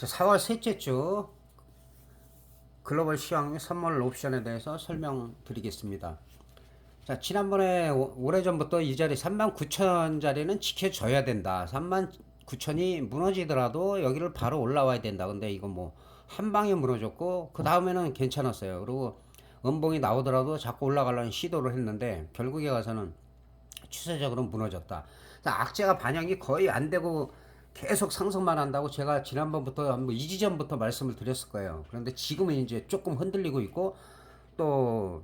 4월 셋째 주 글로벌 시황 선물 옵션에 대해서 설명드리겠습니다. 자, 지난번에 오래전부터 이 자리 39,000짜리는 지켜줘야 된다. 39,000이 무너지더라도 여기를 바로 올라와야 된다. 근데 이거 뭐 한 방에 무너졌고 그 다음에는 괜찮았어요. 그리고 음봉이 나오더라도 자꾸 올라가려는 시도를 했는데 결국에 가서는 추세적으로 무너졌다. 악재가 반영이 거의 안 되고 계속 상승만 한다고 제가 지난번부터 한 2주 전부터 말씀을 드렸을 거예요. 그런데 지금은 이제 조금 흔들리고 있고 또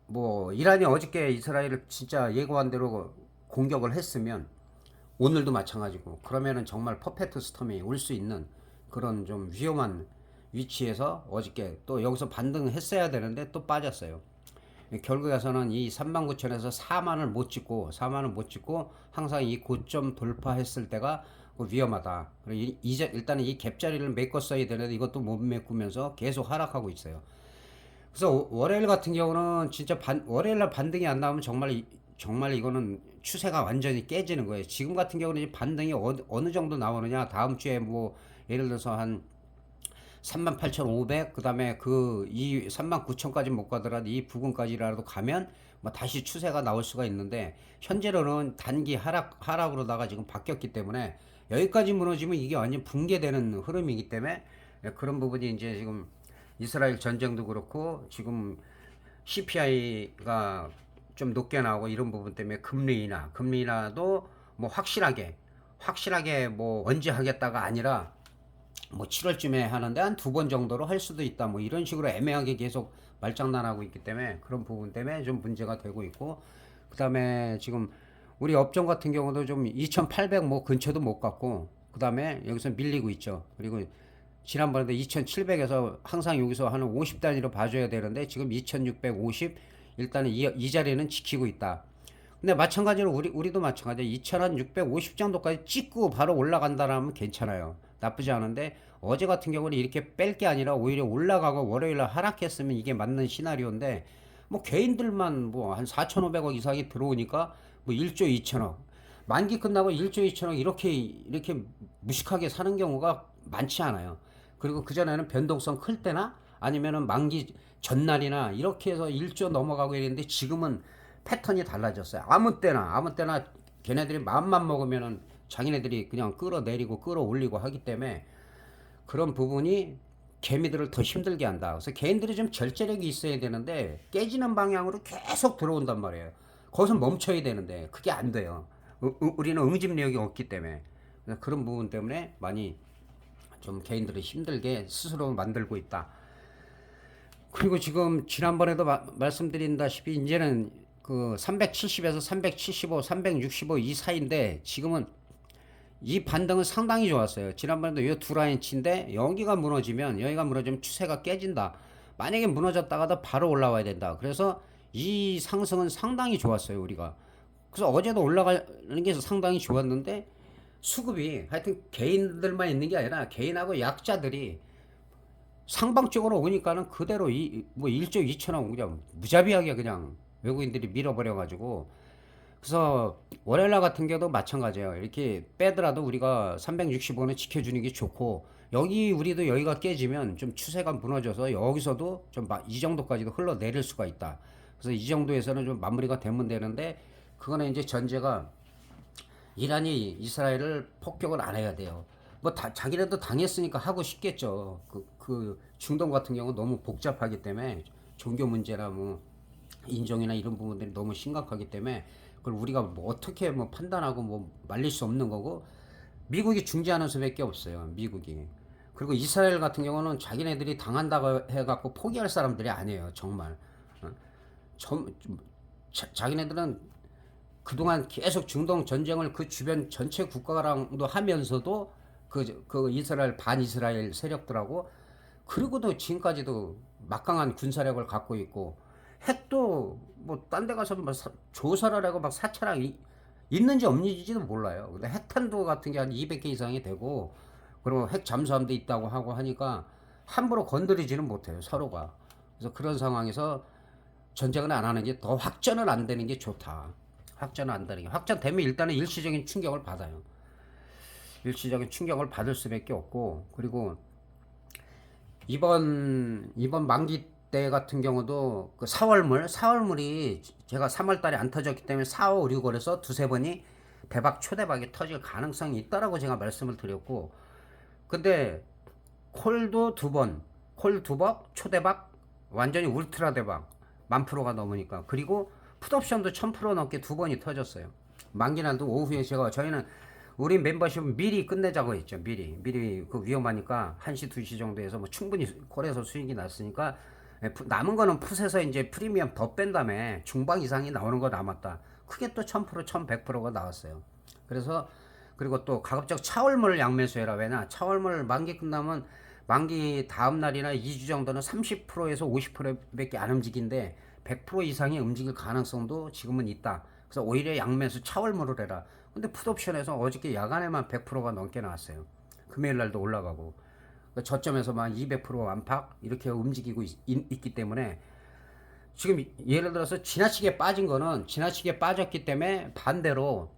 뭐 이란이 어저께 이스라엘을 진짜 예고한 대로 공격을 했으면 오늘도 마찬가지고 그러면은 정말 퍼펙트 스톰이 올 수 있는 그런 좀 위험한 위치에서 어저께 또 여기서 반등했어야 되는데 또 빠졌어요. 결국에서는 이 39,000에서 4만을 못 찍고 4만을 못 찍고 항상 이 고점 돌파했을 때가 위험하다. 그리고 일단은 이 갭자리를 메꿨어야 되는데 이것도 못 메꾸면서 계속 하락하고 있어요. 그래서 월요일 같은 경우는 진짜 월요일날 반등이 안 나오면 정말 이거는 추세가 완전히 깨지는 거예요. 지금 같은 경우는 이 반등이 어느 정도 나오느냐, 다음 주에 뭐 예를 들어서 한 38,500, 그 다음에 이 39,000까지 못 가더라도 이 부근까지라도 가면 뭐 다시 추세가 나올 수가 있는데, 현재로는 단기 하락으로다가 지금 바뀌었기 때문에 여기까지 무너지면 이게 완전 붕괴되는 흐름이기 때문에 그런 부분이 이제 지금 이스라엘 전쟁도 그렇고 지금 CPI가 좀 높게 나오고 이런 부분 때문에 금리 인하도 뭐 확실하게 뭐 언제 하겠다가 아니라 뭐 7월쯤에 하는데 한 두 번 정도로 할 수도 있다. 뭐 이런 식으로 애매하게 계속 말장난하고 있기 때문에 그런 부분 때문에 좀 문제가 되고 있고, 그다음에 지금 우리 업종 같은 경우도 좀 2,800 뭐 근처도 못 갔고, 그다음에 여기서 밀리고 있죠. 그리고 지난번에도 2,700에서 항상 여기서 한 50단위로 봐줘야 되는데 지금 2,650, 일단은 이 자리는 지키고 있다. 근데 마찬가지로 우리도 마찬가지로 2,650 정도까지 찍고 바로 올라간다라면 괜찮아요. 나쁘지 않은데 어제 같은 경우는 이렇게 뺄 게 아니라 오히려 올라가고 월요일날 하락했으면 이게 맞는 시나리오인데, 뭐 개인들만 뭐 한 4,500억 이상이 들어오니까 뭐 1조 2천억 만기 끝나고 1조 2천억 이렇게 무식하게 사는 경우가 많지 않아요. 그리고 그전에는 변동성 클 때나 아니면은 만기 전날이나 이렇게 해서 1조 넘어가고 이랬는데 지금은 패턴이 달라졌어요. 아무 때나 걔네들이 마음만 먹으면은 자기네들이 그냥 끌어내리고 끌어올리고 하기 때문에 그런 부분이 개미들을 더 힘들게 한다. 그래서 개인들이 좀 절제력이 있어야 되는데 깨지는 방향으로 계속 들어온단 말이에요. 거기서 멈춰야 되는데 그게 안 돼요. 우리는 응집력이 없기 때문에. 그런 부분 때문에 많이 좀 개인들을 힘들게 스스로 만들고 있다. 그리고 지금 지난번에도 말씀드린다시피 이제는 그 370에서 375, 365 이 사이인데 지금은 이 반등은 상당히 좋았어요. 지난번에도 이 두 라인치인데 여기가 무너지면 추세가 깨진다. 만약에 무너졌다가도 바로 올라와야 된다. 그래서 이 상승은 상당히 좋았어요, 우리가. 그래서 어제도 올라가는 게 상당히 좋았는데 수급이 하여튼 개인들만 있는 게 아니라 개인하고 약자들이 상방적으로 오니까는 그대로 뭐 1조 2천억 그냥 무자비하게 그냥 외국인들이 밀어버려가지고, 그래서 월요일날 같은 경우도 마찬가지예요. 이렇게 빼더라도 우리가 365는 지켜주는 게 좋고, 우리도 여기가 깨지면 좀 추세가 무너져서 여기서도 좀 이 정도까지도 흘러내릴 수가 있다. 그래서 이 정도에서는 좀 마무리가 되면 되는데, 그거는 이제 전제가 이란이 이스라엘을 폭격을 안 해야 돼요. 뭐 자기네도 당했으니까 하고 싶겠죠. 그 중동 같은 경우 너무 복잡하기 때문에 종교 문제나 뭐 인종이나 이런 부분들이 너무 심각하기 때문에 그걸 우리가 뭐 어떻게 뭐 판단하고 뭐 말릴 수 없는 거고, 미국이 중재하는 수밖에 없어요. 미국이. 그리고 이스라엘 같은 경우는 자기네들이 당한다고 해갖고 포기할 사람들이 아니에요. 정말. 어? 자기네들은 그동안 계속 중동 전쟁을 그 주변 전체 국가랑도 하면서도 그 이스라엘 반이스라엘 세력들하고, 그리고도 지금까지도 막강한 군사력을 갖고 있고, 핵도 뭐 딴 데 가서 뭐 조사를 하고 막 사찰하고 있는지 없는지도 몰라요. 근데 핵탄두 같은 게 한 200개 이상이 되고, 그리고 핵 잠수함도 있다고 하고 하니까 함부로 건드리지는 못해요, 서로가. 그래서 그런 상황에서 전쟁을 안 하는 게, 더 확전은 안 되는 게 좋다. 확전은 안 되는 게, 확전되면 일단은 일시적인 충격을 받아요. 일시적인 충격을 받을 수밖에 없고, 그리고 이번 만기 때 같은 경우도 그 4월물이 제가 3월 달에 안 터졌기 때문에 4, 5, 6월에서 두세 번이 초대박이 터질 가능성이 있다라고 제가 말씀을 드렸고, 근데 콜도 콜 두 번, 초대박, 완전히 울트라 대박, 10,000%가 넘으니까. 그리고 풋옵션도 1000% 넘게 두 번이 터졌어요. 만기날도 오후에 저희는 우리 멤버십은 미리 끝내자고 했죠. 미리 그 위험하니까 1시, 2시 정도에서 뭐 충분히 콜에서 수익이 났으니까 남은 거는 풋에서 이제 프리미엄 더 뺀 다음에 중방 이상이 나오는 거 남았다. 크게 또 1000%, 1100%가 나왔어요. 그래서 그리고 또 가급적 차월물 양매수해라. 왜냐? 차월물 만기 끝나면 만기 다음 날이나 2주 정도는 30%에서 50%밖에 안 움직인데 100% 이상이 움직일 가능성도 지금은 있다. 그래서 오히려 양매수 차월물을 해라. 근데 풋옵션에서 어저께 야간에만 100%가 넘게 나왔어요. 금요일 날도 올라가고. 저점에서만 200% 안팎 이렇게 움직이고 있기 때문에 지금 예를 들어서 지나치게 빠진 거는 지나치게 빠졌기 때문에 반대로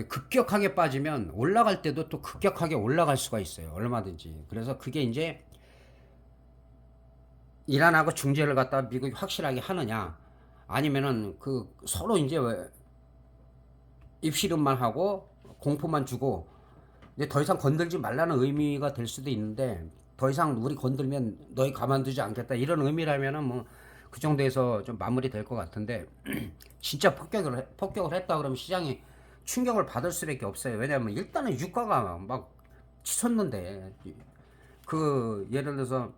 급격하게 빠지면 올라갈 때도 또 급격하게 올라갈 수가 있어요. 얼마든지. 그래서 그게 이제 이란하고 중재를 갖다 미국이 확실하게 하느냐, 아니면은 그 서로 이제 입씨름만 하고 공포만 주고 이제 더 이상 건들지 말라는 의미가 될 수도 있는데, 더 이상 우리 건들면 너희 가만두지 않겠다 이런 의미라면은 뭐 그 정도에서 좀 마무리 될 것 같은데 진짜 폭격을 했다 그러면 시장이 충격을 받을 수밖에 없어요. 왜냐하면 일단은 유가가 막 치솟는데, 그 예를 들어서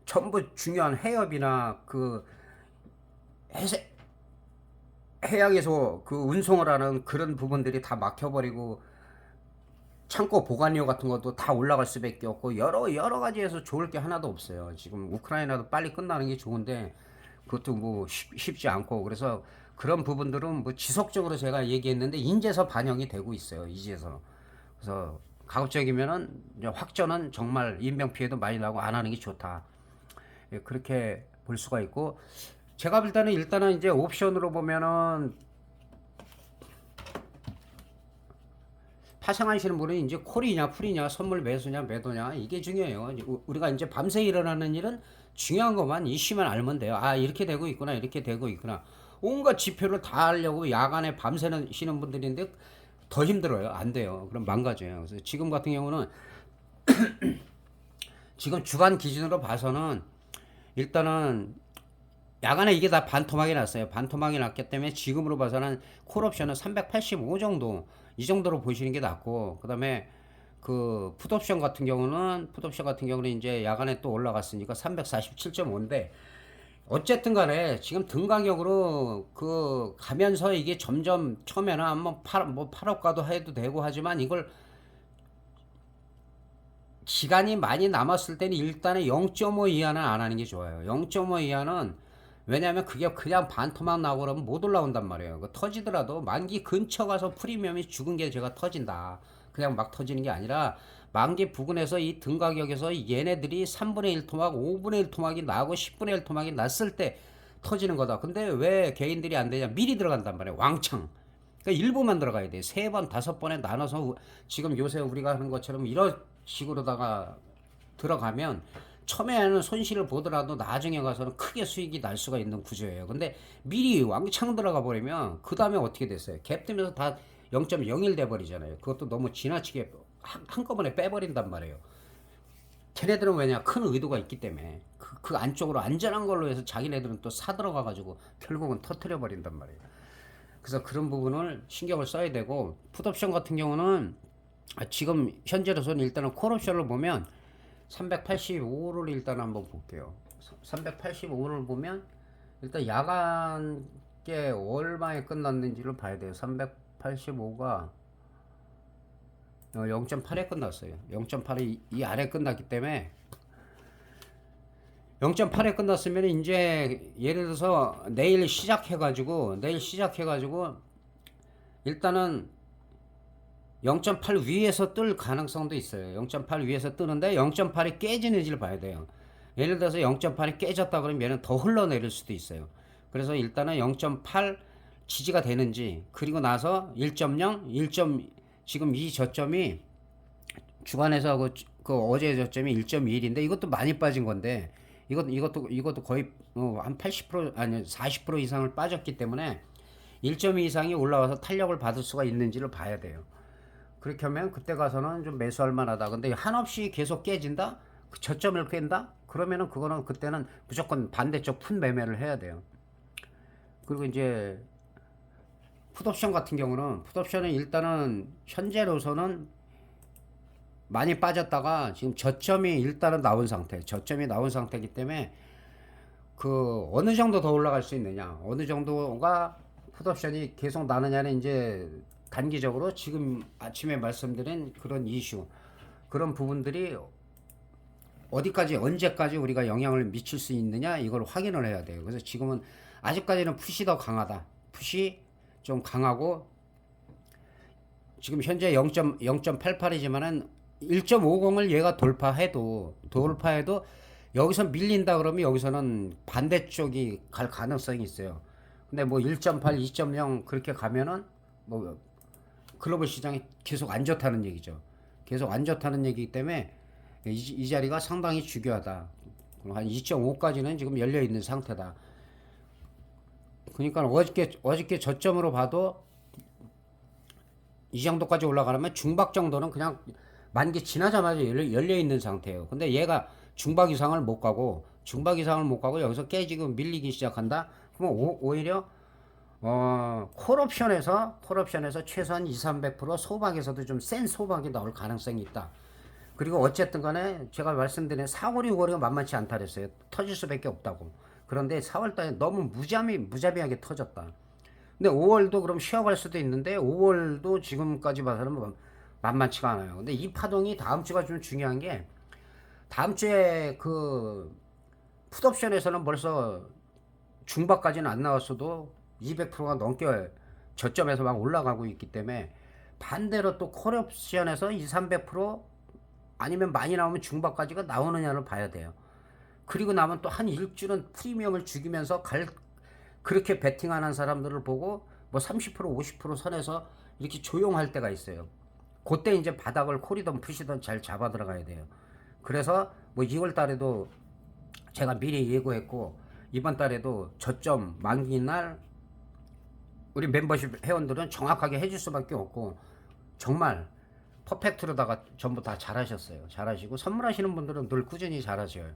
전부 중요한 해협이나 그 해양에서 그 운송을 하는 그런 부분들이 다 막혀버리고, 창고 보관료 같은 것도 다 올라갈 수밖에 없고, 여러 가지에서 좋을 게 하나도 없어요. 지금 우크라이나도 빨리 끝나는 게 좋은데 그것도 뭐 쉽지 않고, 그래서 그런 부분들은 뭐 지속적으로 제가 얘기했는데 인제서 반영이 되고 있어요. 이제서. 그래서 가급적이면은 확전은 정말 인명 피해도 많이 나고 안 하는 게 좋다. 예, 그렇게 볼 수가 있고, 제가 볼 때는 일단은 이제 옵션으로 보면은 파생하시는 분은 이제 콜이냐 풀이냐 선물 매수냐 매도냐 이게 중요해요. 우리가 이제 밤새 일어나는 일은 중요한 것만 이슈만 알면 돼요. 아, 이렇게 되고 있구나, 이렇게 되고 있구나. 온갖 지표를 다 하려고 야간에 밤새는 쉬는 분들인데 더 힘들어요. 안 돼요. 그럼 망가져요. 그래서 지금 같은 경우는 지금 주간 기준으로 봐서는 일단은 야간에 이게 다 반토막이 났어요. 반토막이 났기 때문에 지금으로 봐서는 콜옵션은 385 정도, 이 정도로 보시는 게 낫고, 그 다음에 그 풋옵션 같은 경우는 이제 야간에 또 올라갔으니까 347.5인데, 어쨌든 간에 지금 등 가격으로 그 가면서 이게 점점 처음에는 한번 8억 가도 해도 되고 하지만, 이걸 시간이 많이 남았을 때는 일단은 0.5 이하는 안 하는 게 좋아요. 0.5 이하는, 왜냐면 그게 그냥 반토막 나고 그러면 못 올라온단 말이에요. 그 터지더라도 만기 근처 가서 프리미엄이 죽은 게 제가 터진다. 그냥 막 터지는 게 아니라 만기 부근에서 이 등 가격에서 얘네들이 3분의 1 토막, 5분의 1 토막이 나고 10분의 1 토막이 났을 때 터지는 거다. 근데 왜 개인들이 안 되냐? 미리 들어간단 말이에요. 왕창. 그러니까 일부만 들어가야 돼. 3번, 5번에 나눠서 지금 요새 우리가 하는 것처럼 이런 식으로다가 들어가면 처음에는 손실을 보더라도 나중에 가서는 크게 수익이 날 수가 있는 구조예요. 근데 미리 왕창 들어가 버리면 그 다음에 어떻게 됐어요? 갭 뜨면서 다 0.01 돼버리잖아요. 그것도 너무 지나치게 한꺼번에 빼버린단 말이에요. 걔네들은 왜냐? 큰 의도가 있기 때문에 그 안쪽으로 안전한 걸로 해서 자기네들은 또 사 들어가가지고 결국은 터트려 버린단 말이에요. 그래서 그런 부분을 신경을 써야 되고, 풋옵션 같은 경우는 지금 현재로서는 일단은 콜옵션을 보면 385를 일단 한번 볼게요. 385를 보면 일단 야간 게 얼마에 끝났는지를 봐야 돼요. 385가 0.8에 끝났어요. 0.8이 이 아래 끝났기 때문에 0.8에 끝났으면 이제 예를 들어서 내일 시작해가지고 일단은 0.8 위에서 뜰 가능성도 있어요. 0.8 위에서 뜨는데 0.8이 깨지는지를 봐야 돼요. 예를 들어서 0.8이 깨졌다 그러면 얘는 더 흘러내릴 수도 있어요. 그래서 일단은 0.8 지지가 되는지, 그리고 나서 1.0, 1점, 지금 이 저점이 주간에서 그 어제 저점이 1.1인데 이것도 많이 빠진 건데, 이것도 거의 한 80% 아니 40% 이상을 빠졌기 때문에 1.2 이상이 올라와서 탄력을 받을 수가 있는지를 봐야 돼요. 그렇게 하면 그때 가서는 좀 매수할 만하다. 근데 한없이 계속 깨진다? 그 저점을 깬다? 그러면은 그거는 그때는 무조건 반대쪽 푼 매매를 해야 돼요. 그리고 이제 풋옵션 같은 경우는, 풋옵션은 일단은 현재로서는 많이 빠졌다가 지금 저점이 일단은 나온 상태, 저점이 나온 상태이기 때문에 그 어느 정도 더 올라갈 수 있느냐, 어느 정도가 풋옵션이 계속 나느냐는 이제 단기적으로 지금 아침에 말씀드린 그런 이슈, 그런 부분들이 어디까지 언제까지 우리가 영향을 미칠 수 있느냐, 이걸 확인을 해야 돼요. 그래서 지금은 아직까지는 푸시 더 강하다, 푸시 좀 강하고, 지금 현재 0.88이지만은 1.50을 얘가 돌파해도 여기서 밀린다 그러면 여기서는 반대쪽이 갈 가능성이 있어요. 근데 뭐 1.8, 2.0 그렇게 가면은 뭐 글로벌 시장이 계속 안 좋다는 얘기죠. 계속 안 좋다는 얘기이기 때문에 이 자리가 상당히 중요하다. 한 2.5까지는 지금 열려 있는 상태다. 그러니까 어저께 저점으로 봐도 이 정도까지 올라가려면 중박 정도는 그냥 만기 지나자마자 열려 있는 상태예요. 근데 얘가 중박 이상을 못 가고 여기서 깨지고 밀리기 시작한다. 그러면 오히려 콜옵션에서 최소한 200~300% 소박에서도 좀 센 소박이 나올 가능성이 있다. 그리고 어쨌든 간에 제가 말씀드린 4월, 6월이 만만치 않다 그랬어요. 터질 수밖에 없다고. 그런데 4월 달에 너무 무자비하게 터졌다. 근데 5월도 그럼 쉬어갈 수도 있는데 5월도 지금까지 봐서는 뭐 만만치가 않아요. 근데 이 파동이 다음 주가 좀 중요한 게, 다음 주에 그 풋옵션에서는 벌써 중박까지는 안 나왔어도 200%가 넘게 저점에서 막 올라가고 있기 때문에, 반대로 또 콜옵션에서 200~300% 아니면 많이 나오면 중박까지가 나오느냐를 봐야 돼요. 그리고 나면 또 한 일주는 프리미엄을 죽이면서 그렇게 베팅하는 사람들을 보고 뭐 30%, 50% 선에서 이렇게 조용할 때가 있어요. 그때 이제 바닥을 콜이든 푸시든 잘 잡아 들어가야 돼요. 그래서 뭐 2월 달에도 제가 미리 예고했고, 이번 달에도 저점 만기 날 우리 멤버십 회원들은 정확하게 해줄 수밖에 없고, 정말 퍼펙트로다가 전부 다 잘하셨어요. 잘하시고 선물하시는 분들은 늘 꾸준히 잘하셔요.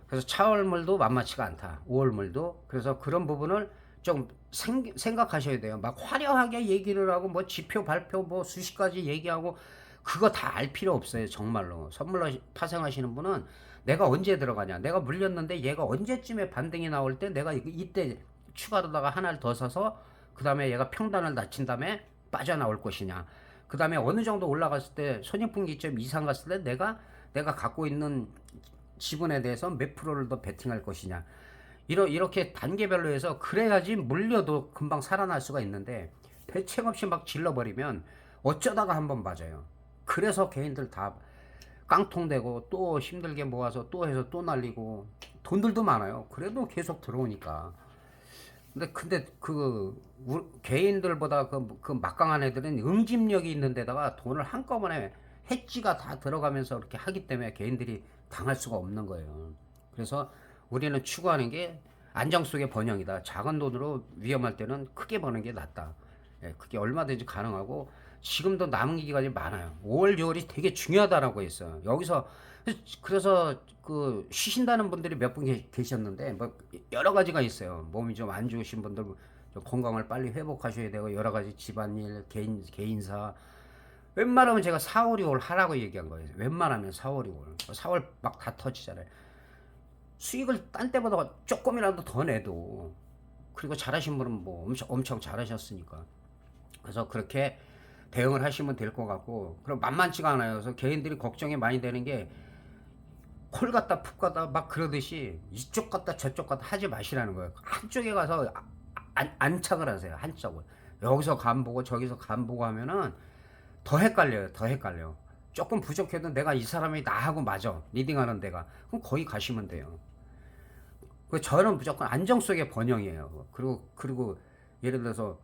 그래서 4월물도 만만치가 않다. 5월물도. 그래서 그런 부분을 좀 생각하셔야 돼요. 막 화려하게 얘기를 하고 뭐 지표 발표 뭐 수십 가지 얘기하고 그거 다 알 필요 없어요. 정말로. 선물 파생하시는 분은 내가 언제 들어가냐, 내가 물렸는데 얘가 언제쯤에 반등이 나올 때 내가 이때 추가로다가 하나를 더 사서 그 다음에 얘가 평단을 낮춘 다음에 빠져나올 것이냐, 그 다음에 어느 정도 올라갔을 때 손익분기점 이상 갔을 때 내가 갖고 있는 지분에 대해서 몇 프로를 더 베팅할 것이냐, 이렇게 단계별로 해서 그래야지 물려도 금방 살아날 수가 있는데, 대책 없이 막 질러버리면 어쩌다가 한번 맞아요. 그래서 개인들 다 깡통되고 또 힘들게 모아서 또 해서 또 날리고, 돈들도 많아요. 그래도 계속 들어오니까. 근데 개인들보다 그 막강한 애들은 응집력이 있는 데다가 돈을 한꺼번에 해지가 다 들어가면서 그렇게 하기 때문에 개인들이 당할 수가 없는 거예요. 그래서 우리는 추구하는 게 안정 속의 번영이다. 작은 돈으로 위험할 때는 크게 버는 게 낫다. 예, 그게 얼마든지 가능하고 지금도 남은 기간이 많아요. 5월, 6월이 되게 중요하다라고 했어요. 여기서 그래서 그 쉬신다는 분들이 몇 분 계셨는데 뭐 여러 가지가 있어요. 몸이 좀 안 좋으신 분들 좀 건강을 빨리 회복하셔야 되고, 여러 가지 집안일, 개인사. 웬만하면 제가 4월, 6월 하라고 얘기한 거예요. 웬만하면 4월, 6월. 4월 막 다 터지잖아요. 수익을 딴 때보다 조금이라도 더 내도, 그리고 잘하신 분은 뭐 엄청 잘하셨으니까. 그래서 그렇게 대응을 하시면 될 것 같고, 그럼 만만치가 않아요. 그래서 개인들이 걱정이 많이 되는 게, 콜 갔다 푹 갔다 막 그러듯이 이쪽 갔다 저쪽 갔다 하지 마시라는 거예요. 한쪽에 가서 안착을 하세요. 한쪽을. 여기서 간 보고 저기서 간 보고 하면은 더 헷갈려요. 더 헷갈려. 조금 부족해도 내가 이 사람이 나하고 맞아. 리딩하는 데가. 그럼 거기 가시면 돼요. 저는 무조건 안정 속의 번영이에요. 그리고 예를 들어서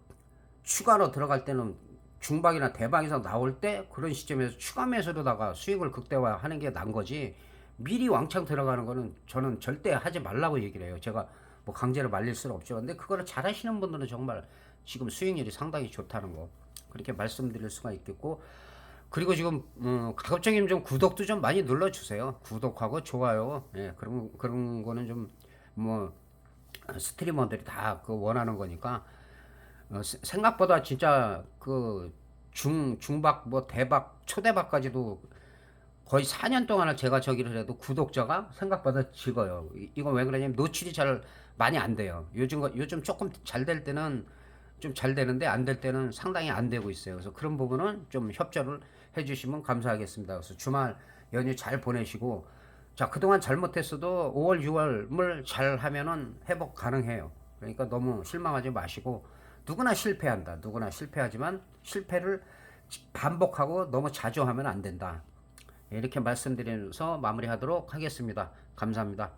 추가로 들어갈 때는 중박이나 대박 이상 나올 때 그런 시점에서 추가 매수로다가 수익을 극대화하는 게 난 거지. 미리 왕창 들어가는 거는 저는 절대 하지 말라고 얘기를 해요. 제가 뭐 강제로 말릴 수는 없죠. 근데 그거를 잘 하시는 분들은 정말 지금 수익률이 상당히 좋다는 거 그렇게 말씀드릴 수가 있겠고, 그리고 지금 가급적이면 좀 구독도 좀 많이 눌러주세요. 구독하고 좋아요. 예, 그런 거는 좀 뭐 스트리머들이 다 그 원하는 거니까. 생각보다 진짜 그 중박 뭐 대박 초대박까지도 거의 4년 동안을 제가 저기를 해도 구독자가 생각보다 적어요. 이건 왜 그러냐면 노출이 잘 많이 안 돼요. 요즘 조금 잘 될 때는 좀 잘 되는데 안 될 때는 상당히 안 되고 있어요. 그래서 그런 부분은 좀 협조를 해주시면 감사하겠습니다. 그래서 주말 연휴 잘 보내시고, 자, 그동안 잘못했어도 5월, 6월을 잘 하면은 회복 가능해요. 그러니까 너무 실망하지 마시고, 누구나 실패한다. 누구나 실패하지만 실패를 반복하고 너무 자주 하면 안 된다. 이렇게 말씀드리면서 마무리하도록 하겠습니다. 감사합니다.